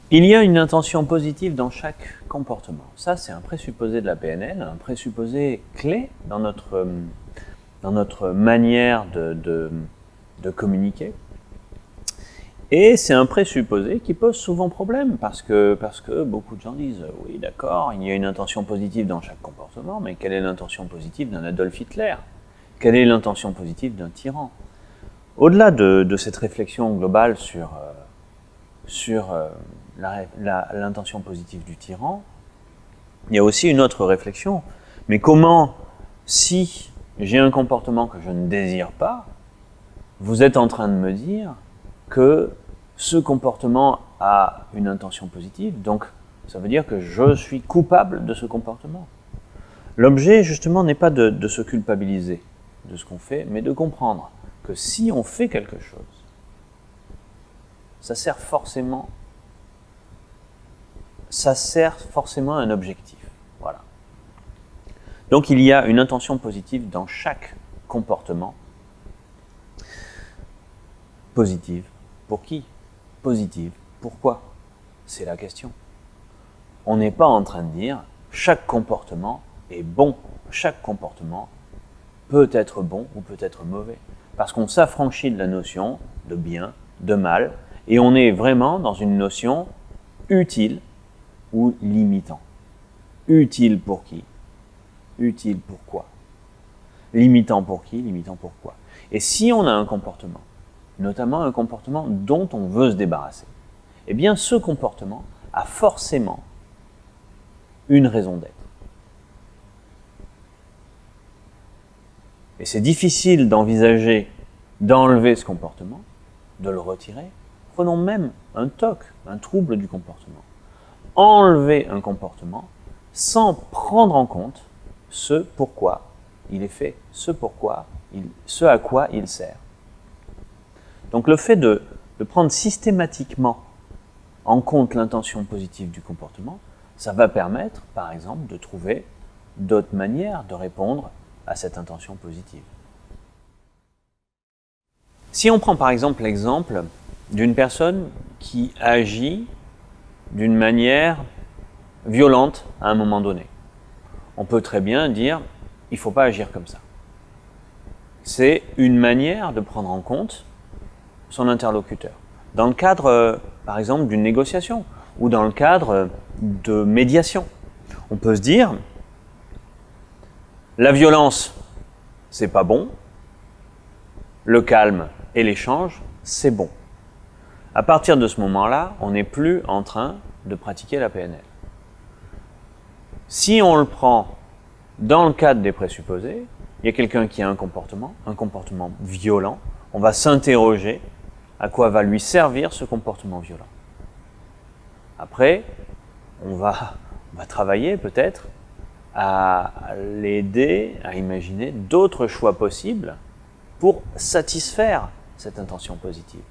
Il y a une intention positive dans chaque comportement. Ça, c'est un présupposé de la PNL, un présupposé clé dans notre manière de communiquer. Et c'est un présupposé qui pose souvent problème parce que beaucoup de gens disent « Oui, d'accord, il y a une intention positive dans chaque comportement, mais quelle est l'intention positive d'un Adolf Hitler? Quelle est l'intention positive d'un tyran ?» Au-delà de cette réflexion globale sur l'intention positive du tyran, il y a aussi une autre réflexion. Mais comment, si j'ai un comportement que je ne désire pas, vous êtes en train de me dire que ce comportement a une intention positive, donc ça veut dire que je suis coupable de ce comportement. L'objet, justement, n'est pas de se culpabiliser de ce qu'on fait, mais de comprendre que si on fait quelque chose, ça sert forcément à un objectif. Voilà. Donc il y a une intention positive dans chaque comportement. Positive. Pour qui? Positive. Pourquoi? C'est la question. On n'est pas en train de dire chaque comportement est bon. Chaque comportement peut être bon ou peut être mauvais. Parce qu'on s'affranchit de la notion de bien, de mal, et on est vraiment dans une notion utile ou limitant. Utile pour qui? Utile pourquoi? Limitant pour qui? Limitant pourquoi? Et si on a un comportement, notamment un comportement dont on veut se débarrasser, eh bien ce comportement a forcément une raison d'être. Et c'est difficile d'envisager d'enlever ce comportement, de le retirer. Prenons même un TOC, un trouble du comportement. Enlever un comportement sans prendre en compte ce pourquoi il est fait, ce à quoi il sert. Donc le fait de prendre systématiquement en compte l'intention positive du comportement, ça va permettre, par exemple, de trouver d'autres manières de répondre à cette intention positive. Si on prend par exemple l'exemple d'une personne qui agit d'une manière violente à un moment donné, on peut très bien dire il ne faut pas agir comme ça. C'est une manière de prendre en compte son interlocuteur. Dans le cadre, par exemple, d'une négociation ou dans le cadre de médiation, on peut se dire la violence, c'est pas bon, le calme et l'échange, c'est bon. À partir de ce moment-là, on n'est plus en train de pratiquer la PNL. Si on le prend dans le cadre des présupposés, il y a quelqu'un qui a un comportement violent, on va s'interroger à quoi va lui servir ce comportement violent. Après, on va travailler peut-être à l'aider à imaginer d'autres choix possibles pour satisfaire cette intention positive.